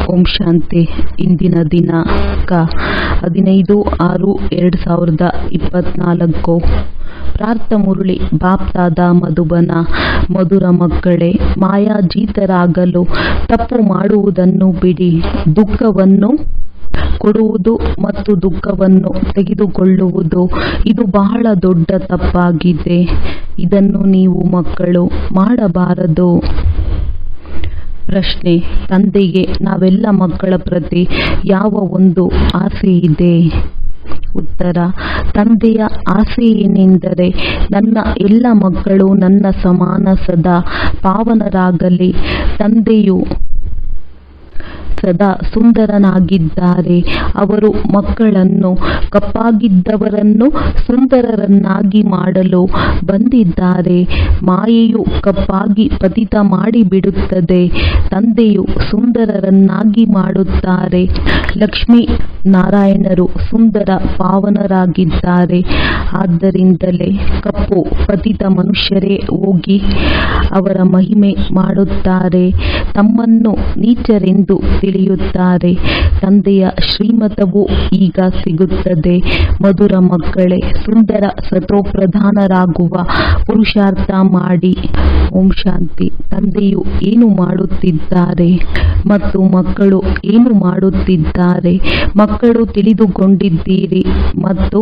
ಓಂ ಶಾಂತಿ. ಇಂದಿನ ದಿನಾಂಕ 15/6/2024. ಪ್ರಾರ್ಥ ಮುರಳಿ ಬಾಪ್ತಾದ ಮಧುಬನ. ಮಧುರ ಮಕ್ಕಳೇ, ಮಾಯಾಜೀತರಾಗಲು ತಪ್ಪು ಮಾಡುವುದನ್ನು ಬಿಡಿ. ದುಃಖವನ್ನು ಕೊಡುವುದು ಮತ್ತು ದುಃಖವನ್ನು ತೆಗೆದುಕೊಳ್ಳುವುದು ಇದು ಬಹಳ ದೊಡ್ಡ ತಪ್ಪಾಗಿದೆ. ಇದನ್ನು ನೀವು ಮಕ್ಕಳು ಮಾಡಬಾರದು. ಪ್ರಶ್ನೆ: ತಂದೆಗೆ ನಾವೆಲ್ಲ ಮಕ್ಕಳ ಪ್ರತಿ ಯಾವ ಒಂದು ಆಸೆ ಇದೆ? ಉತ್ತರ: ತಂದೆಯ ಆಸೆ ಏನೆಂದರೆ ನನ್ನ ಎಲ್ಲ ಮಕ್ಕಳು ನನ್ನ ಸಮಾನ ಸದಾ ಪಾವನರಾಗಲಿ. ತಂದೆಯು ಸದಾ ಸುಂದರನಾಗಿದ್ದಾರೆ. ಅವರು ಮಕ್ಕಳನ್ನು, ಕಪ್ಪಾಗಿದ್ದವರನ್ನು ಸುಂದರರನ್ನಾಗಿ ಮಾಡಲು ಬಂದಿದ್ದಾರೆ. ಮಾಯೆಯು ಕಪ್ಪಾಗಿ ಪತಿತ ಮಾಡಿಬಿಡುತ್ತದೆ. ತಂದೆಯು ಸುಂದರರನ್ನಾಗಿ ಮಾಡುತ್ತಾರೆ. ಲಕ್ಷ್ಮೀ ನಾರಾಯಣರು ಸುಂದರ ಪಾವನರಾಗಿದ್ದಾರೆ. ಆದ್ದರಿಂದಲೇ ಕಪ್ಪು ಪತಿತ ಮನುಷ್ಯರೇ ಹೋಗಿ ಅವರ ಮಹಿಮೆ ಮಾಡುತ್ತಾರೆ. ತಮ್ಮನ್ನು ನೀಚರೆಂದು ತಿಳಿಯುತ್ತಾರೆ. ತಂದೆಯ ಶ್ರೀಮತವು ಈಗ ಸಿಗುತ್ತದೆ. ಮಧುರ ಮಕ್ಕಳೇ, ಸುಂದರ ಸತೋಪ್ರಧಾನರಾಗುವ ಪುರುಷಾರ್ಥ ಮಾಡಿ. ಓಂ ಶಾಂತಿ. ತಂದೆಯು ಏನು ಮಾಡುತ್ತಿದ್ದಾರೆ ಮತ್ತು ಮಕ್ಕಳು ಏನು ಮಾಡುತ್ತಿದ್ದಾರೆ? ಮಕ್ಕಳು ತಿಳಿದುಕೊಂಡಿದ್ದೀರಿ ಮತ್ತು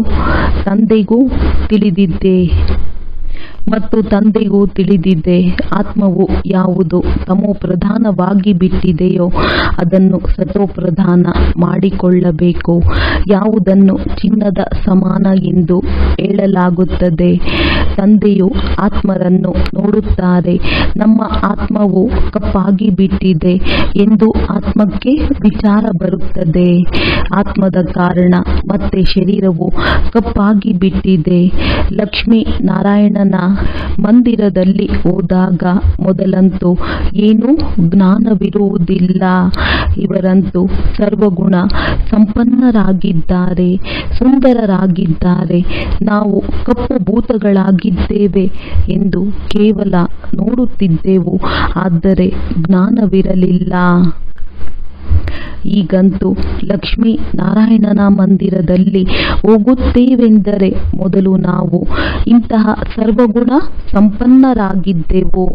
ತಂದೆಗೂ ತಿಳಿದಿದೆ. ಆತ್ಮವು ಯಾವುದು ತಮೋಪ್ರಧಾನವಾಗಿ ಬಿಟ್ಟಿದೆಯೋ ಅದನ್ನು ಸತೋಪ್ರಧಾನ ಮಾಡಿಕೊಳ್ಳಬೇಕು. ಯಾವುದನ್ನು ಚಿನ್ನದ ಸಮಾನ ಎಂದು ಹೇಳಲಾಗುತ್ತದೆ? ತಂದೆಯು ಆತ್ಮರನ್ನು ನೋಡುತ್ತಾರೆ. ನಮ್ಮ ಆತ್ಮವು ಕಪ್ಪಾಗಿ ಬಿಟ್ಟಿದೆ ಎಂದು ಆತ್ಮಕ್ಕೆ ವಿಚಾರ ಬರುತ್ತದೆ. ಆತ್ಮದ ಕಾರಣ ಮತ್ತೆ ಶರೀರವು ಕಪ್ಪಾಗಿ ಬಿಟ್ಟಿದೆ. ಲಕ್ಷ್ಮೀ ನಾರಾಯಣನ ಮಂದಿರದಲ್ಲಿ ಹೋದಾಗ ಮೊದಲಂತೂ ಏನೂ ಜ್ಞಾನವಿರುವುದಿಲ್ಲ. ಇವರಂತೂ ಸರ್ವಗುಣ ಸಂಪನ್ನರಾಗಿದ್ದಾರೆ, ಸುಂದರರಾಗಿದ್ದಾರೆ. ನಾವು ಕಪ್ಪು ಭೂತಗಳಾಗಿದ್ದೇವೆ ಎಂದು ಕೇವಲ ನೋಡುತ್ತಿದ್ದೆವು, ಆದರೆ ಜ್ಞಾನವಿರಲಿಲ್ಲ. ಈಗಂತೂ ಲಕ್ಷ್ಮೀ ನಾರಾಯಣನ ಮಂದಿರದಲ್ಲಿ ಹೋಗುತ್ತೇವೆಂದರೆ ಮೊದಲು ನಾವು ಇಂತಹ ಸರ್ವಗುಣ ಸಂಪನ್ನರಾಗಿದ್ದೆವು.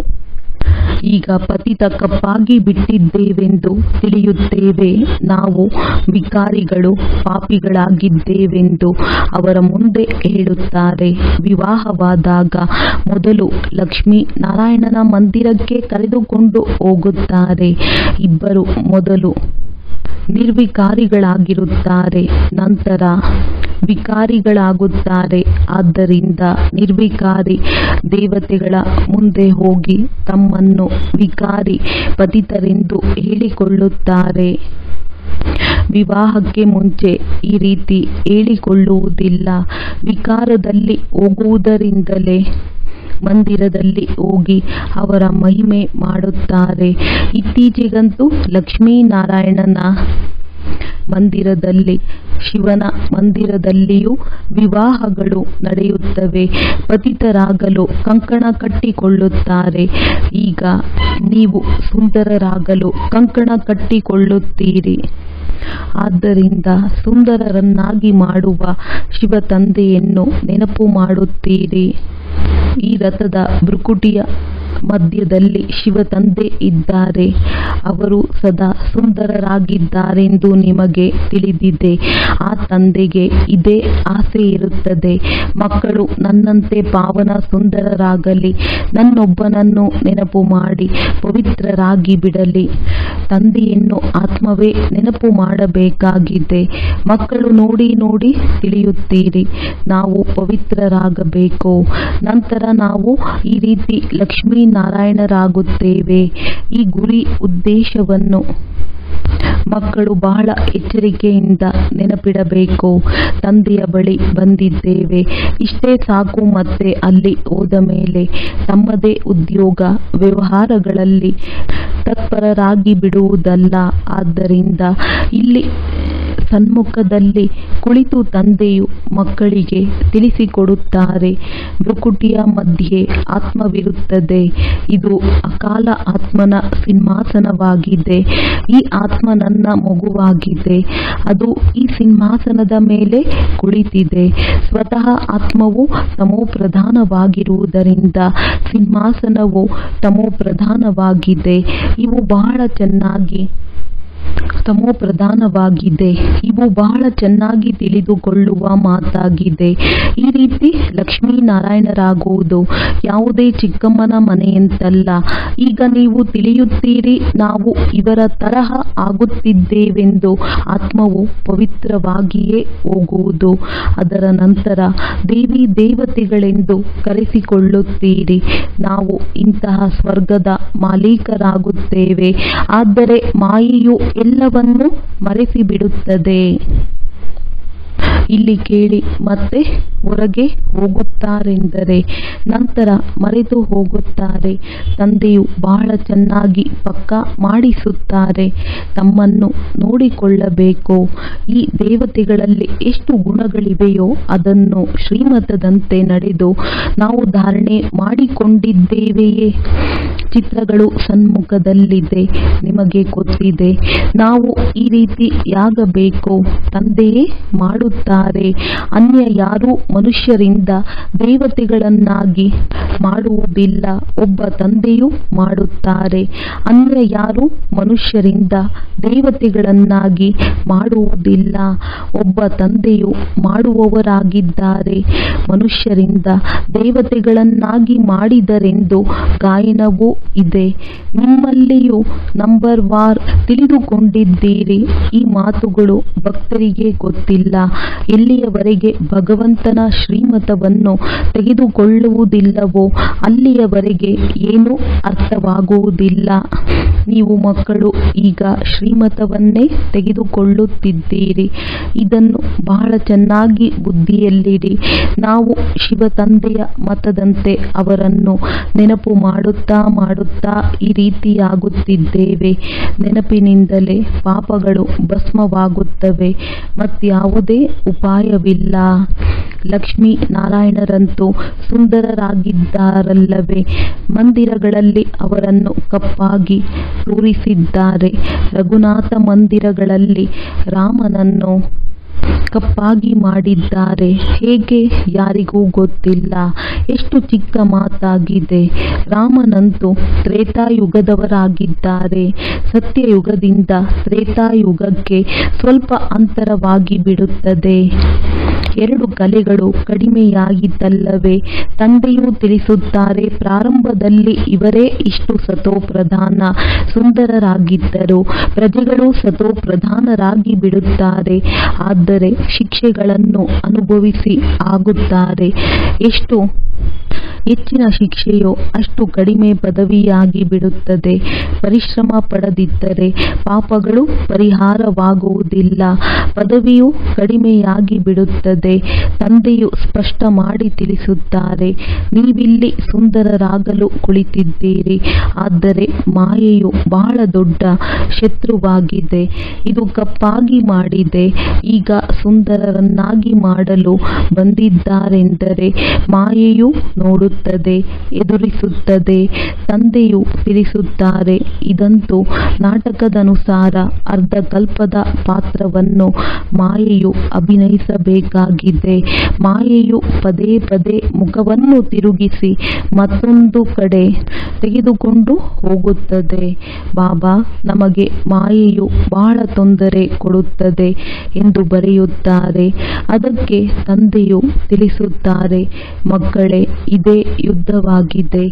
ಈಗ ಪತಿತ ಕಪ್ಪಾಗಿ ಬಿಟ್ಟಿದ್ದೇವೆಂದು ತಿಳಿಯುತ್ತೇವೆ. ನಾವು ವಿಕಾರಿಗಳು, ಪಾಪಿಗಳಾಗಿದ್ದೇವೆಂದು ಅವರ ಮುಂದೆ ಹೇಳುತ್ತಾರೆ. ವಿವಾಹವಾದಾಗ ಮೊದಲು ಲಕ್ಷ್ಮೀ ನಾರಾಯಣನ ಮಂದಿರಕ್ಕೆ ಕರೆದುಕೊಂಡು ಹೋಗುತ್ತಾರೆ. ಇಬ್ಬರು ಮೊದಲು ನಿರ್ವಿಕಾರಿಗಳಾಗಿರುತ್ತಾರೆ, ನಂತರ ವಿಕಾರಿಗಳಾಗುತ್ತಾರೆ. ಆದ್ದರಿಂದ ನಿರ್ವಿಕಾರಿ ದೇವತೆಗಳ ಮುಂದೆ ಹೋಗಿ ತಮ್ಮನ್ನು ವಿಕಾರಿ ಪತಿತರೆಂದು ಹೇಳಿಕೊಳ್ಳುತ್ತಾರೆ. ವಿವಾಹಕ್ಕೆ ಮುಂಚೆ ಈ ರೀತಿ ಹೇಳಿಕೊಳ್ಳುವುದಿಲ್ಲ. ವಿಕಾರದಲ್ಲಿ ಹೋಗುವುದರಿಂದಲೇ ಮಂದಿರದಲ್ಲಿ ಹೋಗಿ ಅವರ ಮಹಿಮೆ ಮಾಡುತ್ತಾರೆ. ಇತ್ತೀಚೆಗಂತೂ ಲಕ್ಷ್ಮೀನಾರಾಯಣನ ಮಂದಿರದಲ್ಲಿ, ಶಿವನ ಮಂದಿರದಲ್ಲಿಯೂ ವಿವಾಹಗಳು ನಡೆಯುತ್ತವೆ. ಪತಿತರಾಗಲು ಕಂಕಣ ಕಟ್ಟಿಕೊಳ್ಳುತ್ತಾರೆ. ಈಗ ನೀವು ಸುಂದರರಾಗಲು ಕಂಕಣ ಕಟ್ಟಿಕೊಳ್ಳುತ್ತೀರಿ. ಆದ್ದರಿಂದ ಸುಂದರರನ್ನಾಗಿ ಮಾಡುವ ಶಿವ ತಂದೆಯನ್ನು ನೆನಪು ಮಾಡುತ್ತೀರಿ. ಈ ರಥದ ಭ್ರುಕುಟಿಯ ಮಧ್ಯದಲ್ಲಿ ಶಿವ ತಂದೆ ಇದ್ದಾರೆ. ಅವರು ಸದಾ ಸುಂದರರಾಗಿದ್ದಾರೆಂದು ನಿಮಗೆ ತಿಳಿದಿದೆ. ಆ ತಂದೆಗೆ ಇದೇ ಆಸೆ ಇರುತ್ತದೆ. ಮಕ್ಕಳು ನನ್ನಂತೆ ಪಾವನ ಸುಂದರರಾಗಲಿ, ನನ್ನೊಬ್ಬನನ್ನು ನೆನಪು ಮಾಡಿ ಪವಿತ್ರರಾಗಿ ಬಿಡಲಿ. ತಂದೆಯನ್ನು ಆತ್ಮವೇ ನೆನಪು ಮಾಡಬೇಕಾಗಿದೆ. ಮಕ್ಕಳು ನೋಡಿ ನೋಡಿ ತಿಳಿಯುತ್ತೀರಿ, ನಾವು ಪವಿತ್ರರಾಗಬೇಕು. ನಂತರ ನಾವು ಈ ರೀತಿ ಲಕ್ಷ್ಮೀ ನಾರಾಯಣರಾಗುತ್ತೇವೆ. ಈ ಗುರಿ ಉದ್ದೇಶವನ್ನು ಮಕ್ಕಳು ಬಹಳ ಎಚ್ಚರಿಕೆಯಿಂದ ನೆನಪಿಡಬೇಕು. ತಂದೆಯ ಬಳಿ ಬಂದಿದ್ದೇವೆ, ಇಷ್ಟೇ ಸಾಕು. ಮತ್ತೆ ಅಲ್ಲಿ ಹೋದ ಮೇಲೆ ತಮ್ಮದೇ ಉದ್ಯೋಗ ವ್ಯವಹಾರಗಳಲ್ಲಿ ತತ್ಪರರಾಗಿ ಬಿಡುವುದಲ್ಲ. ಆದ್ದರಿಂದ ಇಲ್ಲಿ ಸನ್ಮುಖದಲ್ಲಿ ಕುಳಿತು ತಂದೆಯು ಮಕ್ಕಳಿಗೆ ತಿಳಿಸಿಕೊಡುತ್ತಾರೆ. ಭ್ರುಕುಟಿಯ ಮಧ್ಯೆ ಆತ್ಮವಿರುತ್ತದೆ. ಇದು ಅಕಾಲ ಆತ್ಮನ ಸಿಂಹಾಸನವಾಗಿದೆ. ಈ ಆತ್ಮ ನನ್ನ ಮಗುವಾಗಿದೆ. ಅದು ಈ ಸಿಂಹಾಸನದ ಮೇಲೆ ಕುಳಿತಿದೆ. ಸ್ವತಃ ಆತ್ಮವು ತಮೋಪ್ರಧಾನವಾಗಿರುವುದರಿಂದ ಸಿಂಹಾಸನವು ತಮೋಪ್ರಧಾನವಾಗಿದೆ. ಇವು ಬಹಳ ಚೆನ್ನಾಗಿ ತಿಳಿದುಕೊಳ್ಳುವ ಮಾತಾಗಿದೆ. ಈ ರೀತಿ ಲಕ್ಷ್ಮೀನಾರಾಯಣರಾಗುವುದು ಯಾವುದೇ ಚಿಕ್ಕಮ್ಮನ ಮನೆಯಂತಲ್ಲ. ಈಗ ನೀವು ತಿಳಿಯುತ್ತೀರಿ, ನಾವು ಇವರ ತರಹ ಆಗುತ್ತಿದ್ದೇವೆಂದು. ಆತ್ಮವು ಪವಿತ್ರವಾಗಿಯೇ ಹೋಗುವುದು. ಅದರ ನಂತರ ದೇವಿ ದೇವತೆಗಳೆಂದು ಕರೆಸಿಕೊಳ್ಳುತ್ತೀರಿ. ನಾವು ಇಂತಹ ಸ್ವರ್ಗದ ಮಾಲೀಕರಾಗುತ್ತೇವೆ. ಆದರೆ ಮಾಯೆಯು ಎಲ್ಲವನ್ನೂ ಮರೆಸಿಬಿಡುತ್ತದೆ. ಇಲ್ಲಿ ಕೇಳಿ, ಮತ್ತೆ ಹೊರಗೆ ಹೋಗುತ್ತಾರೆಂದರೆ ನಂತರ ಮರೆತು ಹೋಗುತ್ತಾರೆ. ತಂದೆಯು ಬಹಳ ಚೆನ್ನಾಗಿ ಪಕ್ಕಾ ಮಾಡಿಸುತ್ತಾರೆ. ತಮ್ಮನ್ನು ನೋಡಿಕೊಳ್ಳಬೇಕು. ಈ ದೇವತೆಗಳಲ್ಲಿ ಎಷ್ಟು ಗುಣಗಳಿವೆಯೋ ಅದನ್ನು ಶ್ರೀಮತದಂತೆ ನಡೆದು ನಾವು ಧಾರಣೆ ಮಾಡಿಕೊಂಡಿದ್ದೇವೆಯೇ? ಚಿತ್ರಗಳು ಸನ್ಮುಖದಲ್ಲಿದೆ. ನಿಮಗೆ ಗೊತ್ತಿದೆ ನಾವು ಈ ರೀತಿಯಾಗಬೇಕು. ತಂದೆಯೇ ಮಾಡುತ್ತಾರೆ. ಅನ್ಯ ಯಾರೂ ಮನುಷ್ಯರಿಂದ ದೇವತೆಗಳನ್ನಾಗಿ ಮಾಡುವುದಿಲ್ಲ. ಒಬ್ಬ ತಂದೆಯೂ ಮಾಡುತ್ತಾರೆ. ಅನ್ಯ ಯಾರೂ ಮನುಷ್ಯರಿಂದ ದೇವತೆಗಳನ್ನಾಗಿ ಮಾಡುವುದಿಲ್ಲ. ಒಬ್ಬ ತಂದೆಯು ಮಾಡುವವರಾಗಿದ್ದಾರೆ. ಮನುಷ್ಯರಿಂದ ದೇವತೆಗಳನ್ನಾಗಿ ಮಾಡಿದರೆಂದು ಗಾಯನವೂ ಇದೆ. ನಿಮ್ಮಲ್ಲಿಯೂ ನಂಬರ್ ವಾರ್ ತಿಳಿದುಕೊಂಡಿದ್ದೀರಿ. ಈ ಮಾತುಗಳು ಭಕ್ತರಿಗೆ ಗೊತ್ತಿಲ್ಲ. ಎಲ್ಲಿಯವರೆಗೆ ಭಗವಂತನ ಶ್ರೀಮತವನ್ನು ತೆಗೆದುಕೊಳ್ಳುವುದಿಲ್ಲವೋ ಅಲ್ಲಿಯವರೆಗೆ ಏನೂ ಅರ್ಥವಾಗುವುದಿಲ್ಲ. ನೀವು ಮಕ್ಕಳು ಈಗ ಶ್ರೀಮತವನ್ನೇ ತೆಗೆದುಕೊಳ್ಳುತ್ತಿದ್ದೀರಿ. ಇದನ್ನು ಬಹಳ ಚೆನ್ನಾಗಿ ಬುದ್ಧಿಯಲ್ಲಿಡಿ. ನಾವು ಶಿವ ತಂದೆಯ ಮತದಂತೆ ಅವರನ್ನು ನೆನಪು ಮಾಡುತ್ತಾ ಈ ರೀತಿಯಾಗುತ್ತಿದ್ದೇವೆ. ನೆನಪಿನಿಂದಲೇ ಪಾಪಗಳು ಭಸ್ಮವಾಗುತ್ತವೆ. ಮತ್ಯಾವುದೇ ಉಪಾಯವಿಲ್ಲ. ಲಕ್ಷ್ಮೀ ನಾರಾಯಣರಂತೂ ಸುಂದರರಾಗಿದ್ದಾರಲ್ಲವೇ? ಮಂದಿರಗಳಲ್ಲಿ ಅವರನ್ನು ಕಪ್ಪಾಗಿ ತೋರಿಸಿದ್ದಾರೆ. ರಘುನಾಥ ಮಂದಿರಗಳಲ್ಲಿ ರಾಮನನ್ನು ಕಪ್ಪಾಗಿ ಮಾಡಿದ್ದಾರೆ. ಹೇಗೆ? ಯಾರಿಗೂ ಗೊತ್ತಿಲ್ಲ. ಎಷ್ಟು ಚಿಕ್ಕ ಮಾತಾಗಿದೆ. ರಾಮನಂತೂ ತ್ರೇತಾಯುಗದವರಾಗಿದ್ದಾರೆ. ಸತ್ಯಯುಗದಿಂದ ತ್ರೇತಾಯುಗಕ್ಕೆ ಸ್ವಲ್ಪ ಅಂತರವಾಗಿ ಬಿಡುತ್ತದೆ. 2 ಕಲೆಗಳು ಕಡಿಮೆಯಾಗಿದ್ದಲ್ಲವೇ? ತಂದೆಯೂ ತಿಳಿಸುತ್ತಾರೆ, ಪ್ರಾರಂಭದಲ್ಲಿ ಇವರೇ ಇಷ್ಟು ಸತೋಪ್ರಧಾನ ಸುಂದರರಾಗಿದ್ದರು. ಪ್ರಜೆಗಳು ಸತೋಪ್ರಧಾನರಾಗಿ ಬಿಡುತ್ತಾರೆ. ಆದರೆ ಶಿಕ್ಷೆಗಳನ್ನು ಅನುಭವಿಸಿ ಆಗುತ್ತಾರೆ. ಎಷ್ಟು ಹೆಚ್ಚಿನ ಶಿಕ್ಷೆಯೋ ಅಷ್ಟು ಕಡಿಮೆ ಪದವಿಯಾಗಿ ಬಿಡುತ್ತದೆ. ಪರಿಶ್ರಮ ಪಡದಿದ್ದರೆ ಪಾಪಗಳು ಪರಿಹಾರವಾಗುವುದಿಲ್ಲ. ಪದವಿಯು ಕಡಿಮೆಯಾಗಿ ಬಿಡುತ್ತದೆ. ತಂದೆಯು ಸ್ಪಷ್ಟ ಮಾಡಿ ತಿಳಿಸುತ್ತಾರೆ, ನೀವಿಲ್ಲಿ ಸುಂದರರಾಗಲು ಕುಳಿತಿದ್ದೀರಿ. ಆದರೆ ಮಾಯೆಯು ಬಹಳ ದೊಡ್ಡ ಶತ್ರುವಾಗಿದೆ. ಇದು ಕಪ್ಪಾಗಿ ಮಾಡಿದೆ. ಈಗ ಸುಂದರರನ್ನಾಗಿ ಮಾಡಲು ಬಂದಿದ್ದಾರೆಂದರೆ ಮಾಯೆಯು ನೋಡುತ್ತದೆ, ಎದುರಿಸುತ್ತದೆ. ತಂದೆಯು ತಿಳಿಸುತ್ತಾರೆ, ಇದಂತೂ ನಾಟಕದನುಸಾರ ಅರ್ಧಕಲ್ಪದ ಪಾತ್ರವನ್ನು ಮಾಯೆಯು ಅಭಿನಯಿಸಬೇಕಾಗಿದೆ. ಮಾಯೆಯು ಪದೇ ಪದೇ ಮುಖವನ್ನು ತಿರುಗಿಸಿ ಮತ್ತೊಂದು ಕಡೆ ತೆಗೆದುಕೊಂಡು ಹೋಗುತ್ತದೆ. ಬಾಬಾ ನಮಗೆ ಮಾಯೆಯು ಬಹಳ ತೊಂದರೆ ಕೊಡುತ್ತದೆ ಎಂದು ಬರೆಯುತ್ತಾರೆ. ಅದಕ್ಕೆ ತಂದೆಯು ತಿಳಿಸುತ್ತಾರೆ, ಮಕ್ಕಳೇ, ಇದೇ ಯುದ್ಧವಾಗಿದೆ.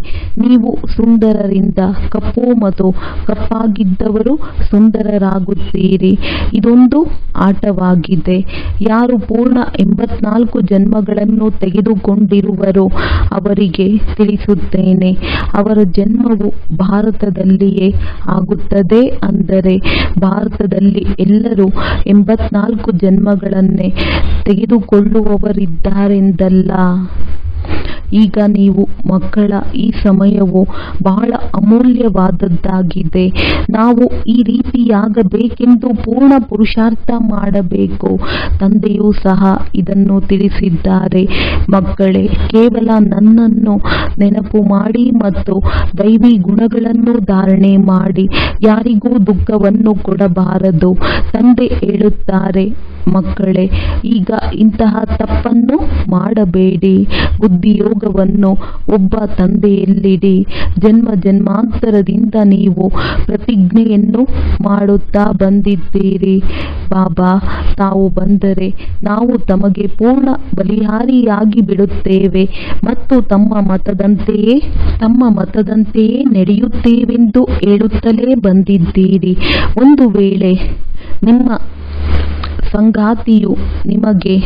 ನೀವು ಸುಂದರರಿಂದ ಕಪ್ಪು ಮತ್ತು ಕಪ್ಪಾಗಿದ್ದವರು ಸುಂದರರಾಗುತ್ತೀರಿ. ಇದೊಂದು ಆಟವಾಗಿದೆ. ಯಾರು ಪೂರ್ಣ 84 ಜನ್ಮಗಳನ್ನು ತೆಗೆದುಕೊಂಡಿರುವರೋ ಅವರಿಗೆ ತಿಳಿಸುತ್ತೇನೆ, ಅವರ ಜನ್ಮವು ಭಾರತದಲ್ಲಿಯೇ ಆಗುತ್ತದೆ. ಅಂದರೆ ಭಾರತದಲ್ಲಿ ಎಲ್ಲರೂ 84 ಜನ್ಮಗಳನ್ನೇ ತೆಗೆದುಕೊಳ್ಳುವವರಿದ್ದಾರೆಂದಲ್ಲ. ಈಗ ನೀವು ಮಕ್ಕಳ ಈ ಸಮಯವು ಬಹಳ ಅಮೂಲ್ಯವಾದದ್ದಾಗಿದೆ. ನಾವು ಈ ರೀತಿಯಾಗಬೇಕೆಂದು ಪೂರ್ಣ ಪುರುಷಾರ್ಥ ಮಾಡಬೇಕು. ತಂದೆಯೂ ಸಹ ಇದನ್ನು ತಿಳಿಸಿದ್ದಾರೆ. ಮಕ್ಕಳೇ, ಕೇವಲ ನನ್ನನ್ನು ನೆನಪು ಮಾಡಿ ಮತ್ತು ದೈವಿ ಗುಣಗಳನ್ನು ಧಾರಣೆ ಮಾಡಿ ಯಾರಿಗೂ ದುಃಖವನ್ನು ಕೊಡಬಾರದು. ತಂದೆ ಹೇಳುತ್ತಾರೆ, ಮಕ್ಕಳೇ, ಈಗ ಇಂತಹ ತಪ್ಪನ್ನು ಮಾಡಬೇಡಿ. ಬುದ್ಧಿಯೋಗವನ್ನು ಒಬ್ಬ ತಂದೆಯಲ್ಲಿಡಿ. ಜನ್ಮ ಜನ್ಮಾಂತರದಿಂದ ನೀವು ಪ್ರತಿಜ್ಞೆಯನ್ನು ಮಾಡುತ್ತಾ ಬಂದಿದ್ದೀರಿ. ಬಾಬಾ ತಾವು ಬಂದರೆ ನಾವು ತಮಗೆ ಪೂರ್ಣ ಬಲಿಹಾರಿಯಾಗಿ ಬಿಡುತ್ತೇವೆ ಮತ್ತು ತಮ್ಮ ಮತದಂತೆಯೇ ನಡೆಯುತ್ತೇವೆಂದು ಹೇಳುತ್ತಲೇ ಬಂದಿದ್ದೀರಿ. ಒಂದು ವೇಳೆ ನಿಮ್ಮ ಸಂಗಾತಿಯು ನಿಮಗೆ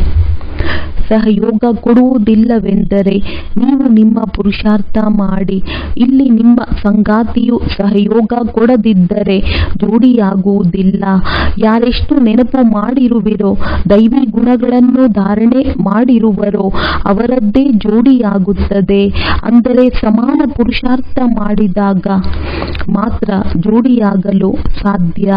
ಸಹಯೋಗ ಕೊಡುವುದಿಲ್ಲವೆಂದರೆ ನೀವು ನಿಮ್ಮ ಪುರುಷಾರ್ಥ ಮಾಡಿ. ಇಲ್ಲಿ ನಿಮ್ಮ ಸಂಗಾತಿಯು ಸಹಯೋಗ ಕೊಡದಿದ್ದರೆ ಜೋಡಿಯಾಗುವುದಿಲ್ಲ. ಯಾರೆಷ್ಟು ನೆನಪು ಮಾಡಿರುವಿರೋ, ದೈವಿ ಗುಣಗಳನ್ನು ಧಾರಣೆ ಮಾಡಿರುವರೋ ಅವರದ್ದೇ ಜೋಡಿಯಾಗುತ್ತದೆ. ಅಂದರೆ ಸಮಾನ ಪುರುಷಾರ್ಥ ಮಾಡಿದಾಗ ಮಾತ್ರ ಜೋಡಿಯಾಗಲು ಸಾಧ್ಯ.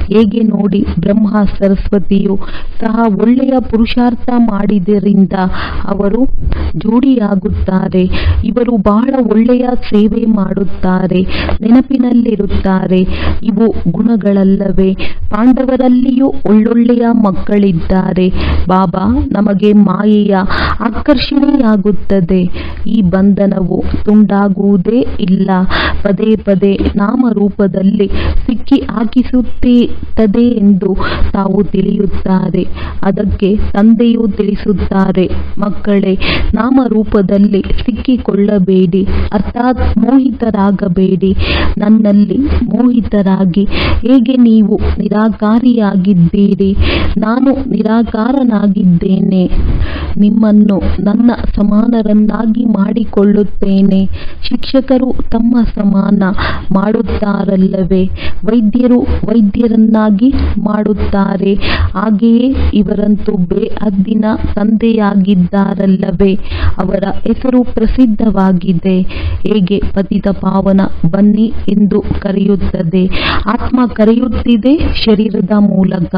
ಹೇಗೆ ನೋಡಿ, ಬ್ರಹ್ಮ ಸರಸ್ವತಿಯು ಸಹ ಒಳ್ಳೆಯ ಪುರುಷಾರ್ಥ ಮಾಡಿದ್ದರಿಂದ ಅವರು ಜೋಡಿಯಾಗುತ್ತಾರೆ. ಇವರು ಬಹಳ ಒಳ್ಳೆಯ ಸೇವೆ ಮಾಡುತ್ತಾರೆ, ನೆನಪಿನಲ್ಲಿರುತ್ತಾರೆ. ಇವು ಗುಣಗಳಲ್ಲವೇ? ಪಾಂಡವರಲ್ಲಿಯೂ ಒಳ್ಳೊಳ್ಳೆಯ ಮಕ್ಕಳಿದ್ದಾರೆ. ಬಾಬಾ ನಮಗೆ ಮಾಯೆಯ ಆಕರ್ಷಣೆಯಾಗುತ್ತದೆ. ಈ ಬಂಧನವು ತುಂಡಾಗುವುದೇ ಇಲ್ಲ. ಪದೇ ಪದೇ ನಾಮರೂಪದಲ್ಲಿ ಸಿಕ್ಕಿ ಹಾಕಿಸುತ್ತದೆ ಎಂದು ತಾವು ತಿಳಿಯುತ್ತಾರೆ. ಅದಕ್ಕೆ ತಂದೆಯು ತಿಳಿಸುತ್ತಾರೆ, ಮಕ್ಕಳೇ, ನಾಮರೂಪದಲ್ಲಿ ಸಿಕ್ಕಿಕೊಳ್ಳಬೇಡಿ, ಅರ್ಥಾತ್ ಮೋಹಿತರಾಗಬೇಡಿ. ನನ್ನಲ್ಲಿ ಮೋಹಿತರಾಗಿ ಹೇಗೆ ನೀವು ನಿರಾಕಾರಿಯಾಗಿದ್ದೀರಿ? ನಾನು ನಿರಾಕಾರನಾಗಿದ್ದೇನೆ. ನಿಮ್ಮನ್ನು ನನ್ನ ಸಮಾನರನ್ನಾಗಿ ಮಾಡಿಕೊಳ್ಳುತ್ತೇನೆ. ಶಿಕ್ಷಕರು ತಮ್ಮ ಸಮಾನ ಮಾಡುತ್ತಾರಲ್ಲವೇ? ವೈದ್ಯರು ವೈದ್ಯರನ್ನಾಗಿ ಮಾಡುತ್ತಾರೆ. ಹಾಗೆಯೇ ಇವರಂತೂ ಬೇಹದ್ದಿನ ತಂದೆಯಾಗಿದ್ದಾರಲ್ಲವೇ? ಅವರ ಹೆಸರು ಪ್ರಸಿದ್ಧವಾಗಿದೆ. ಹೇಗೆ ಪತಿತ ಪಾವನ ಬನ್ನಿ ಎಂದು ಕರೆಯುತ್ತದೆ, ಆತ್ಮ ಕರೆಯುತ್ತಿದೆ ಶರೀರದ ಮೂಲಕ.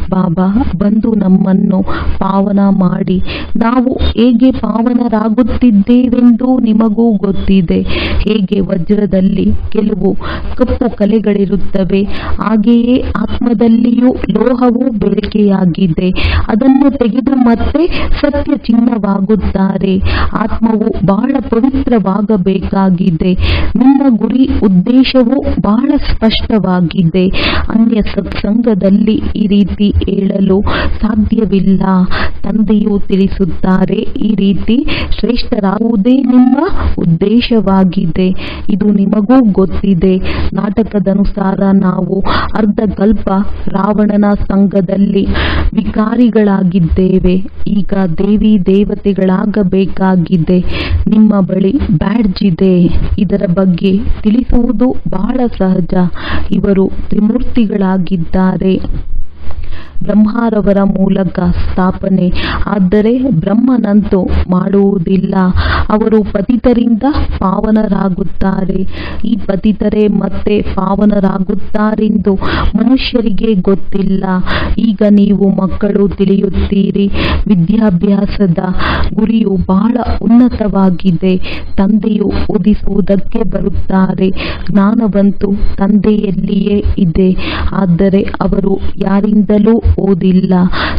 ಬಾಬಾ ಬಂದು ನಮ್ಮನ್ನು ಪಾವನ ಮಾಡಿ. ನಾವು ಹೇಗೆ ಪಾವನರಾಗುತ್ತಿದ್ದೇವೆಂದು ನಿಮಗೂ ಗೊತ್ತಿದೆ. ಹೇಗೆ ವಜ್ರದಲ್ಲಿ ಕೆಲವು ಕಪ್ಪು ಕಲೆಗಳಿರುತ್ತವೆ, ಹಾಗೆಯೇ ಆತ್ಮದಲ್ಲಿಯೂ ಲೋಹವು ಬೆಳಕೆಯಾಗಿದೆ. ಅದನ್ನು ತೆಗೆದು ಮತ್ತೆ ಸತ್ಯ ಚಿನ್ನವಾಗುತ್ತಾರೆ. ಆತ್ಮವು ಬಹಳ ಪವಿತ್ರವಾಗಬೇಕಾಗಿದೆ. ನಿಮ್ಮ ಗುರಿ ಉದ್ದೇಶವು ಬಹಳ ಸ್ಪಷ್ಟವಾಗಿದೆ. ಅನ್ಯ ಸತ್ಸಂಗದಲ್ಲಿ ಈ ರೀತಿ ಹೇಳಲು ಸಾಧ್ಯವಿಲ್ಲ. ತಂದೆಯು ತಿಳಿಸುತ್ತಾರೆ, ಈ ರೀತಿ ಶ್ರೇಷ್ಠರಾಗುವುದೇ ನಿಮ್ಮ ಉದ್ದೇಶವಾಗಿದೆ. ಇದು ನಿಮಗೂ ಗೊತ್ತಿದೆ. ನಾಟಕದನುಸಾರ ನಾವು ಅರ್ಧಕಲ್ಪ ರಾವಣನ ಸಂಘದಲ್ಲಿ ವಿಕಾರಿಗಳಾಗಿದ್ದೇವೆ. ಈಗ ದೇವಿ ದೇವತೆಗಳಾಗಬೇಕಾಗಿದೆ. ನಿಮ್ಮ ಬಳಿ ಬ್ಯಾಡ್ಜ್ ಇದೆ. ಇದರ ಬಗ್ಗೆ ತಿಳಿಸುವುದು ಬಹಳ ಸಹಜ. ಇವರು ತ್ರಿಮೂರ್ತಿಗಳಾಗಿದ್ದಾರೆ. ಬ್ರಹ್ಮರವರ ಮೂಲಕ ಸ್ಥಾಪನೆ. ಆದರೆ ಬ್ರಹ್ಮನಂತೂ ಮಾಡುವುದಿಲ್ಲ. ಅವರು ಪತಿತರಿಂದ ಪಾವನರಾಗುತ್ತಾರೆ. ಈ ಪತಿತರೇ ಮತ್ತೆ ಪಾವನರಾಗುತ್ತಾರೆಂದು ಮನುಷ್ಯರಿಗೆ ಗೊತ್ತಿಲ್ಲ. ಈಗ ನೀವು ಮಕ್ಕಳು ತಿಳಿಯುತ್ತೀರಿ. ವಿದ್ಯಾಭ್ಯಾಸದ ಗುರಿಯು ಬಹಳ ಉನ್ನತವಾಗಿದೆ. ತಂದೆಯು ಓದಿಸುವುದಕ್ಕೆ ಬರುತ್ತಾರೆ. ಜ್ಞಾನವಂತೂ ತಂದೆಯಲ್ಲಿಯೇ ಇದೆ. ಆದರೆ ಅವರು ಯಾರಿಂದಲೂ ಓದಿಲ್ಲ.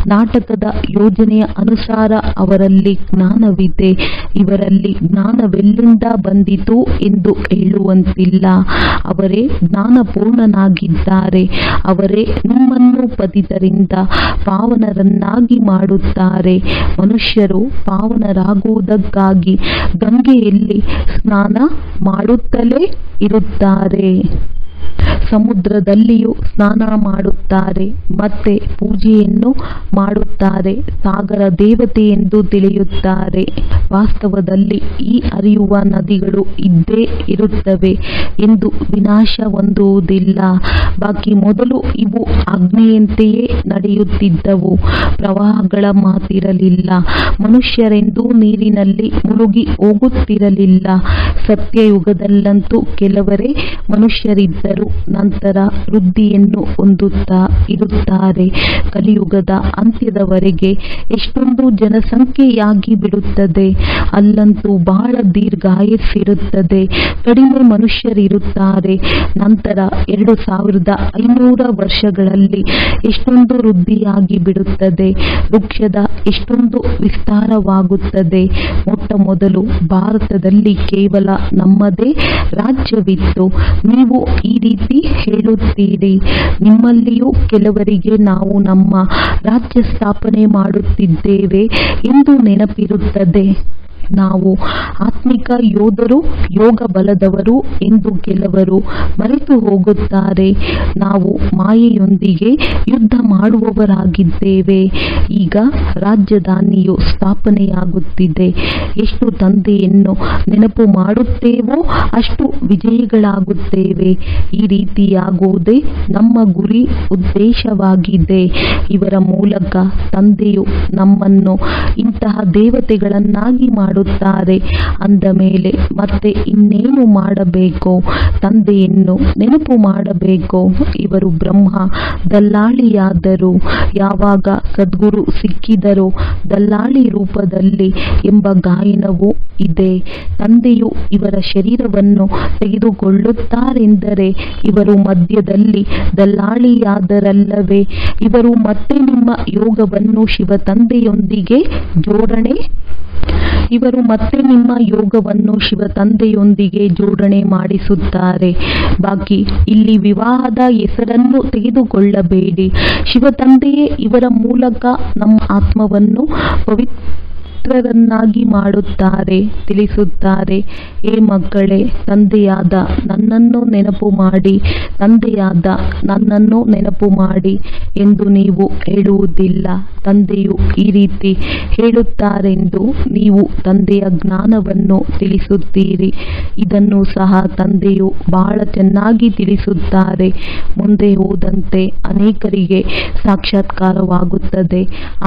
ನಾಟಕದ ಯೋಜನೆಯ ಅನುಸಾರ ಅವರಲ್ಲಿ ಜ್ಞಾನವಿದೆ. ಇವರಲ್ಲಿ ಜ್ಞಾನವೆಲ್ಲಿಂದ ಬಂದಿತು ಎಂದು ಹೇಳುವಂತಿಲ್ಲ. ಅವರೇ ಜ್ಞಾನಪೂರ್ಣನಾಗಿದ್ದಾರೆ. ಅವರೇ ನಿಮ್ಮನ್ನು ಪತಿತರಿಂದ ಪಾವನರನ್ನಾಗಿ ಮಾಡುತ್ತಾರೆ. ಮನುಷ್ಯರು ಪಾವನರಾಗುವುದಕ್ಕಾಗಿ ಗಂಗೆಯಲ್ಲಿ ಸ್ನಾನ ಮಾಡುತ್ತಲೇ ಇರುತ್ತಾರೆ. ಸಮುದ್ರದಲ್ಲಿಯೂ ಸ್ನಾನ ಮಾಡುತ್ತಾರೆ, ಮತ್ತೆ ಪೂಜೆಯನ್ನು ಮಾಡುತ್ತಾರೆ, ಸಾಗರ ದೇವತೆ ಎಂದು ತಿಳಿಯುತ್ತಾರೆ. ವಾಸ್ತವದಲ್ಲಿ ಈ ಹರಿಯುವ ನದಿಗಳು ಇದ್ದೇ ಇರುತ್ತವೆ ಎಂದು ವಿನಾಶ ಹೊಂದುವುದಿಲ್ಲ. ಬಾಕಿ ಮೊದಲು ಇವು ಆಜ್ಞೆಯಂತೆಯೇ ನಡೆಯುತ್ತಿದ್ದವು, ಪ್ರವಾಹಗಳ ಮಾತಿರಲಿಲ್ಲ, ಮನುಷ್ಯರೆಂದೂ ನೀರಿನಲ್ಲಿ ಮುಳುಗಿ ಹೋಗುತ್ತಿರಲಿಲ್ಲ. ಸತ್ಯಯುಗದಲ್ಲಂತೂ ಕೆಲವರೇ ಮನುಷ್ಯರಿದ್ದರು, ನಂತರ ವೃದ್ಧಿಯನ್ನು ಹೊಂದುತ್ತಾ ಇರುತ್ತಾರೆ. ಕಲಿಯುಗದ ಅಂತ್ಯದವರೆಗೆ ಎಷ್ಟೊಂದು ಜನಸಂಖ್ಯೆಯಾಗಿ ಬಿಡುತ್ತದೆ, ಅಲ್ಲಂತೂ ಬಹಳ ದೀರ್ಘಾಯಸ್ಸಿರುತ್ತದೆ, ಕಡಿಮೆ ಮನುಷ್ಯರಿರುತ್ತಾರೆ. ನಂತರ 2500 ವರ್ಷಗಳಲ್ಲಿ ಎಷ್ಟೊಂದು ವೃದ್ಧಿಯಾಗಿ ಬಿಡುತ್ತದೆ, ವೃಕ್ಷದ ಎಷ್ಟೊಂದು ವಿಸ್ತಾರವಾಗುತ್ತದೆ. ಮೊಟ್ಟ ಮೊದಲು ಭಾರತದಲ್ಲಿ ಕೇವಲ ನಮ್ಮದೇ ರಾಜ್ಯವಿತ್ತು. ನೀವು ಈ ರೀತಿ ಹೇಳುತ್ತೀರಿ, ನಿಮ್ಮಲ್ಲಿಯೂ ಕೆಲವರಿಗೆ ನಾವು ನಮ್ಮ ರಾಜ್ಯ ಸ್ಥಾಪನೆ ಮಾಡುತ್ತಿದ್ದೇವೆ ಎಂದು ನೆನಪಿರುತ್ತದೆ. ನಾವು ಆತ್ಮಿಕ ಯೋಧರು, ಯೋಗ ಬಲದವರು ಎಂದು ಕೆಲವರು ಮರೆತು ಹೋಗುತ್ತಾರೆ. ನಾವು ಮಾಯೆಯೊಂದಿಗೆ ಯುದ್ಧ ಮಾಡುವವರಾಗಿದ್ದೇವೆ. ಈಗ ರಾಜಧಾನಿಯು ಸ್ಥಾಪನೆಯಾಗುತ್ತಿದೆ. ಎಷ್ಟು ತಂದೆಯನ್ನು ನೆನಪು ಮಾಡುತ್ತೇವೋ ಅಷ್ಟು ವಿಜಯಿಗಳಾಗುತ್ತೇವೆ. ಈ ರೀತಿಯಾಗುವುದೇ ನಮ್ಮ ಗುರಿ, ಉದ್ದೇಶವಾಗಿದೆ. ಇವರ ಮೂಲಕ ತಂದೆಯು ನಮ್ಮನ್ನು ಇಂತಹ ದೇವತೆಗಳನ್ನಾಗಿ ಮಾಡುತ್ತಾರೆ. ಅಂದ ಮೇಲೆ ಮತ್ತೆ ಇನ್ನೇನು ಮಾಡಬೇಕು? ತಂದೆಯನ್ನು ನೆನಪು ಮಾಡಬೇಕು. ಇವರು ಬ್ರಹ್ಮ ದಲ್ಲಾಳಿಯಾದರು. ಯಾವಾಗ ಸದ್ಗುರು ಸಿಕ್ಕಿದರೋ ದಲ್ಲಾಳಿ ರೂಪದಲ್ಲಿ ಎಂಬ ಗಾಯನವೂ ಇದೆ. ತಂದೆಯು ಇವರ ಶರೀರವನ್ನು ತೆಗೆದುಕೊಳ್ಳುತ್ತಾರೆಂದರೆ ಇವರು ಮಧ್ಯದಲ್ಲಿ ದಲ್ಲಾಳಿಯಾದರಲ್ಲವೇ? ಇವರು ಮತ್ತೆ ನಿಮ್ಮ ಯೋಗವನ್ನು ಶಿವ ತಂದೆಯೊಂದಿಗೆ ಜೋಡಣೆ ಮಾಡಿಸುತ್ತಾರೆ. ಬಾಕಿ ಇಲ್ಲಿ ವಿವಾಹದ ಹೆಸರನ್ನು ತೆಗೆದುಕೊಳ್ಳಬೇಡಿ. ಶಿವ ತಂದೆಯೇ ಇವರ ಮೂಲಕ ನಮ್ಮ ಆತ್ಮವನ್ನು ಪವಿತ್ರರನ್ನಾಗಿ ಮಾಡುತ್ತಾರೆ, ತಿಳಿಸುತ್ತಾರೆ. ಏ ಮಕ್ಕಳೇ, ತಂದೆಯಾದ ನನ್ನನ್ನು ನೆನಪು ಮಾಡಿ, ತಂದೆಯಾದ ನನ್ನನ್ನು ನೆನಪು ಮಾಡಿ ಎಂದು ನೀವು ಹೇಳುವುದಿಲ್ಲ. ತಂದೆಯು ಈ ರೀತಿ ಹೇಳುತ್ತಾರೆಂದು ನೀವು ತಂದೆಯ ಜ್ಞಾನವನ್ನು ತಿಳಿಸುತ್ತೀರಿ. ಇದನ್ನು ಸಹ ತಂದೆಯು ಬಹಳ ಚೆನ್ನಾಗಿ ತಿಳಿಸುತ್ತಾರೆ. ಮುಂದೆ ಹೋದಂತೆ ಅನೇಕರಿಗೆ ಸಾಕ್ಷಾತ್ಕಾರವಾಗುತ್ತದೆ.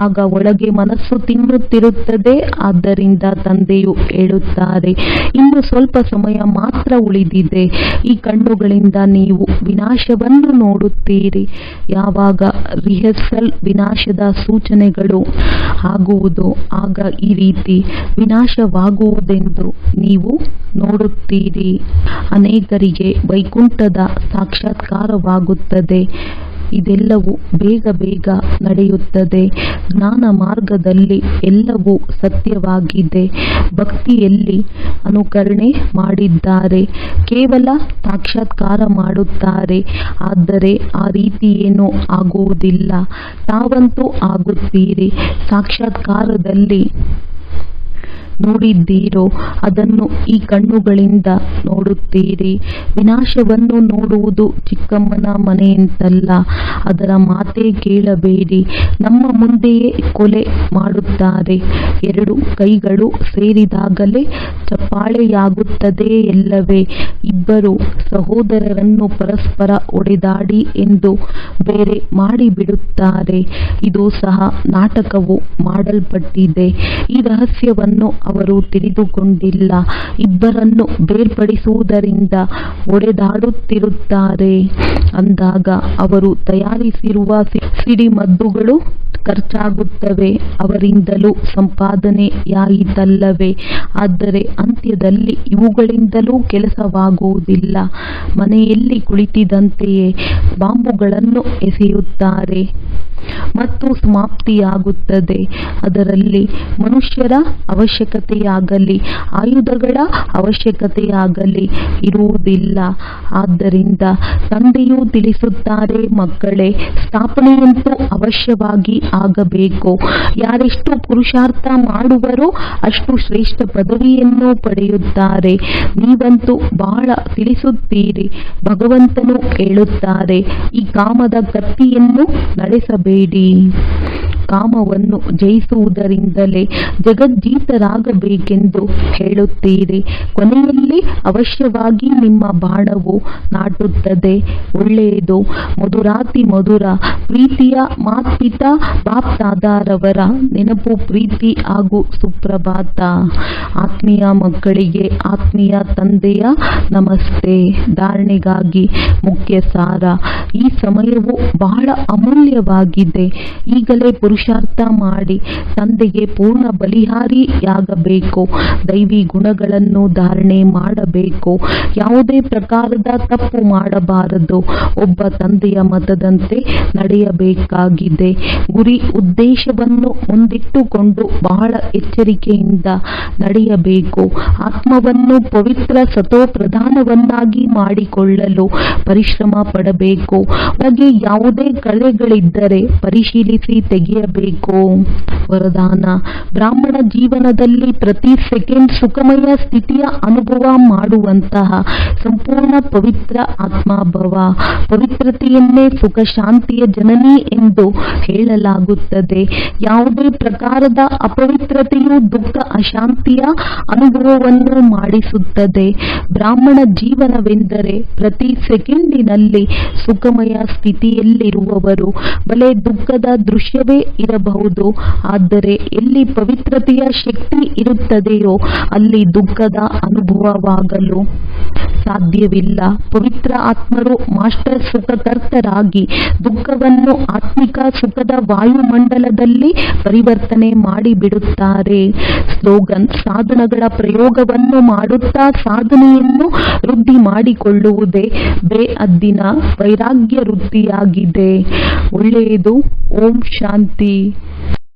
ಆಗ ಒಳಗೆ ಮನಸ್ಸು ತಿನ್ನುತ್ತಿರುತ್ತದೆ. ಆದ್ದರಿಂದ ತಂದೆಯು ಹೇಳುತ್ತಾರೆ, ಇನ್ನು ಸ್ವಲ್ಪ ಸಮಯ ಮಾತ್ರ ಉಳಿದಿದೆ. ಈ ಕಣ್ಣುಗಳಿಂದ ನೀವು ವಿನಾಶವನ್ನು ನೋಡುತ್ತೀರಿ. ಯಾವಾಗ ರಿಹರ್ಸಲ್ ವಿನಾಶದ ಸೂಚನೆಗಳು ಆಗುವುದೋ ಆಗ ಈ ರೀತಿ ವಿನಾಶವಾಗುವುದೆಂದು ನೀವು ನೋಡುತ್ತೀರಿ. ಅನೇಕರಿಗೆ ವೈಕುಂಠದ ಸಾಕ್ಷಾತ್ಕಾರವಾಗುತ್ತದೆ. ಇದೆಲ್ಲವೂ ಬೇಗ ಬೇಗ ನಡೆಯುತ್ತದೆ. ಜ್ಞಾನ ಮಾರ್ಗದಲ್ಲಿ ಎಲ್ಲವೂ ಸತ್ಯವಾಗಿದೆ. ಭಕ್ತಿಯಲ್ಲಿ ಅನುಕರಣೆ ಮಾಡಿದ್ದಾರೆ, ಕೇವಲ ಸಾಕ್ಷಾತ್ಕಾರ ಮಾಡುತ್ತಾರೆ. ಆದರೆ ಆ ರೀತಿ ಏನೂ ಆಗುವುದಿಲ್ಲ. ತಾವಂತೂ ಆಗುತ್ತೀರಿ. ಸಾಕ್ಷಾತ್ಕಾರದಲ್ಲಿ ನೋಡಿದ್ದೀರೋ ಅದನ್ನು ಈ ಕಣ್ಣುಗಳಿಂದ ನೋಡುತ್ತೀರಿ. ವಿನಾಶವನ್ನು ನೋಡುವುದು ಚಿಕ್ಕಮ್ಮನ ಮನೆಯಂತಲ್ಲ. ಅದರ ಮಾತೇ ಕೇಳಬೇಡಿ. ನಮ್ಮ ಮುಂದೆಯೇ ಕೊಲೆ ಮಾಡುತ್ತಾರೆ. 2 ಕೈಗಳು ಸೇರಿದಾಗಲೇ ಚಪ್ಪಾಳೆಯಾಗುತ್ತದೆ ಎಲ್ಲವೇ? ಇಬ್ಬರು ಸಹೋದರರನ್ನು ಪರಸ್ಪರ ಹೊಡೆದಾಡಿ ಎಂದು ಬೇರೆ ಮಾಡಿಬಿಡುತ್ತಾರೆ. ಇದು ಸಹ ನಾಟಕವು ಮಾಡಲ್ಪಟ್ಟಿದೆ. ಈ ರಹಸ್ಯವನ್ನು ಅವರು ತಿಳಿದುಕೊಂಡಿಲ್ಲ. ಇಬ್ಬರನ್ನು ಬೇರ್ಪಡಿಸುವುದರಿಂದ ಹೊಡೆದಾಡುತ್ತಿರುತ್ತಾರೆ. ಅಂದಾಗ ಅವರು ತಯಾರಿಸಿರುವ ಸಿಡಿಮದ್ದುಗಳು ಖರ್ಚಾಗುತ್ತವೆ. ಅವರಿಂದಲೂ ಸಂಪಾದನೆಯಾಯಿತಲ್ಲವೇ? ಆದರೆ ಅಂತ್ಯದಲ್ಲಿ ಇವುಗಳಿಂದಲೂ ಕೆಲಸವಾಗುವುದಿಲ್ಲ. ಮನೆಯಲ್ಲಿ ಕುಳಿತಿದ್ದಂತೆಯೇ ಬಾಂಬುಗಳನ್ನು ಎಸೆಯುತ್ತಾರೆ. ಮತ್ತು ಸಮಾಪ್ತಿಯಾಗುತ್ತದೆ. ಅದರಲ್ಲಿ ಮನುಷ್ಯರ ಅವಶ್ಯಕತೆಯಾಗಲಿ ಆಯುಧಗಳ ಅವಶ್ಯಕತೆಯಾಗಲಿ ಇರುವುದಿಲ್ಲ. ಆದ್ದರಿಂದ ತಂದೆಯು ತಿಳಿಸುತ್ತಾರೆ, ಮಕ್ಕಳೇ, ಸ್ಥಾಪನೆಯಂತೂ ಅವಶ್ಯವಾಗಿ ಆಗಬೇಕು. ಯಾರೆಷ್ಟು ಪುರುಷಾರ್ಥ ಮಾಡುವರೋ ಅಷ್ಟು ಶ್ರೇಷ್ಠ ಪದವಿಯನ್ನು ಪಡೆಯುತ್ತಾರೆ. ನೀವಂತೂ ಬಹಳ ತಿಳಿಸುತ್ತೀರಿ. ಭಗವಂತನು ಹೇಳುತ್ತಾರೆ, ಈ ಕಾಮದ ಕತ್ತಿಯನ್ನು ನಡೆಸಬೇಡಿ. ಕಾಮವನ್ನು ಜಯಿಸುವುದರಿಂದಲೇ ಜಗಜ್ಜೀತರಾಗಬೇಕೆಂದು ಹೇಳುತ್ತೀರಿ. ಕೊನೆಯಲ್ಲಿ ಅವಶ್ಯವಾಗಿ ನಿಮ್ಮ ಬಾಣವು ನಾಟುತ್ತದೆ. ಒಳ್ಳೆಯದು. ಮಧುರಾತಿ ಮಧುರ ಪ್ರೀತಿಯ ಮಾತ್ಪಿತಾ ಬಾಪ್ದಾದಾರವರ ನೆನಪು, ಪ್ರೀತಿ ಹಾಗೂ ಸುಪ್ರಭಾತ. ಆತ್ಮೀಯ ಮಕ್ಕಳಿಗೆ ಆತ್ಮೀಯ ತಂದೆಯ ನಮಸ್ತೆ. ಧಾರಣೆಗಾಗಿ ಮುಖ್ಯ ಸಾರ. ಈ ಸಮಯವು ಬಹಳ ಅಮೂಲ್ಯವಾಗಿದೆ. ಈಗಲೇ ಪುರುಷಾರ್ಥ ಮಾಡಿ ತಂದೆಗೆ ಪೂರ್ಣ ಬಲಿಹಾರಿಯಾಗಬೇಕು. ದೈವಿ ಗುಣಗಳನ್ನು ಧಾರಣೆ ಮಾಡಬೇಕು. ಯಾವುದೇ ಪ್ರಕಾರದ ತಪ್ಪು ಮಾಡಬಾರದು. ಒಬ್ಬ ತಂದೆಯ ಮತದಂತೆ ನಡೆಯಬೇಕಾಗಿದೆ. ಗುರಿ ಉದ್ದೇಶವನ್ನು ಮುಂದಿಟ್ಟುಕೊಂಡು ಬಹಳ ಎಚ್ಚರಿಕೆಯಿಂದ ನಡೆಯಬೇಕು. ಆತ್ಮವನ್ನು ಪವಿತ್ರ ಸತೋಪ್ರಧಾನವನ್ನಾಗಿ ಮಾಡಿಕೊಳ್ಳಲು ಪರಿಶ್ರಮ ಪಡಬೇಕು. ಒಳಗೆ ಯಾವುದೇ ಕಳೆಗಳಿದ್ದರೆ ಪರಿಶೀಲಿಸಿ ತೆಗೆಯಬೇಕು. ವರದಾನ. ಬ್ರಾಹ್ಮಣ ಜೀವನದಲ್ಲಿ ಪ್ರತಿ ಸೆಕೆಂಡ್ ಸುಖಮಯ ಸ್ಥಿತಿಯ ಅನುಭವ ಮಾಡುವಂತಹ ಸಂಪೂರ್ಣ ಪವಿತ್ರ ಆತ್ಮಾಭವ. ಪವಿತ್ರತೆಯನ್ನೇ ಸುಖ ಶಾಂತಿಯ ಜನನಿ ಎಂದು ಹೇಳಲಾಗುತ್ತದೆ. ಯಾವುದೇ ಪ್ರಕಾರದ ಅಪವಿತ್ರತೆಯು ದುಃಖ ಅಶಾಂತಿಯ ಅನುಭವವನ್ನು ಮಾಡಿಸುತ್ತದೆ. ಬ್ರಾಹ್ಮಣ ಜೀವನವೆಂದರೆ ಪ್ರತಿ ಸೆಕೆಂಡಿನಲ್ಲಿ ಸುಖಮಯ ಸ್ಥಿತಿಯಲ್ಲಿರುವವರು. ಬಲೆ ದುಃಖದ ದೃಶ್ಯವೇ ಇರಬಹುದು, ಆದರೆ ಎಲ್ಲಿ ಪವಿತ್ರತೆಯ ಶಕ್ತಿ ಇರುತ್ತದೆಯೋ ಅಲ್ಲಿ ದುಃಖದ ಅನುಭವವಾಗಲು ಸಾಧ್ಯವಿಲ್ಲ. ಪವಿತ್ರ ಆತ್ಮರು ಮಾಸ್ಟರ್ ಸುಖಕರ್ತರಾಗಿ ದುಃಖವನ್ನು ಆತ್ಮಿಕ ಸುಖದ ವಾಯುಮಂಡಲದಲ್ಲಿ ಪರಿವರ್ತನೆ ಮಾಡಿಬಿಡುತ್ತಾರೆ. ಸ್ಲೋಗನ್. ಸಾಧನಗಳ ಪ್ರಯೋಗವನ್ನು ಮಾಡುತ್ತಾ ಸಾಧನೆಯನ್ನು ವೃದ್ಧಿ ಮಾಡಿಕೊಳ್ಳುವುದೇ ಬೇಅದ್ದಿನ ವೈರಾಗ್ಯ ವೃತ್ತಿಯಾಗಿದೆ. ಒಳ್ಳೆಯದು. ಓಂ ಶಾಂತಿ.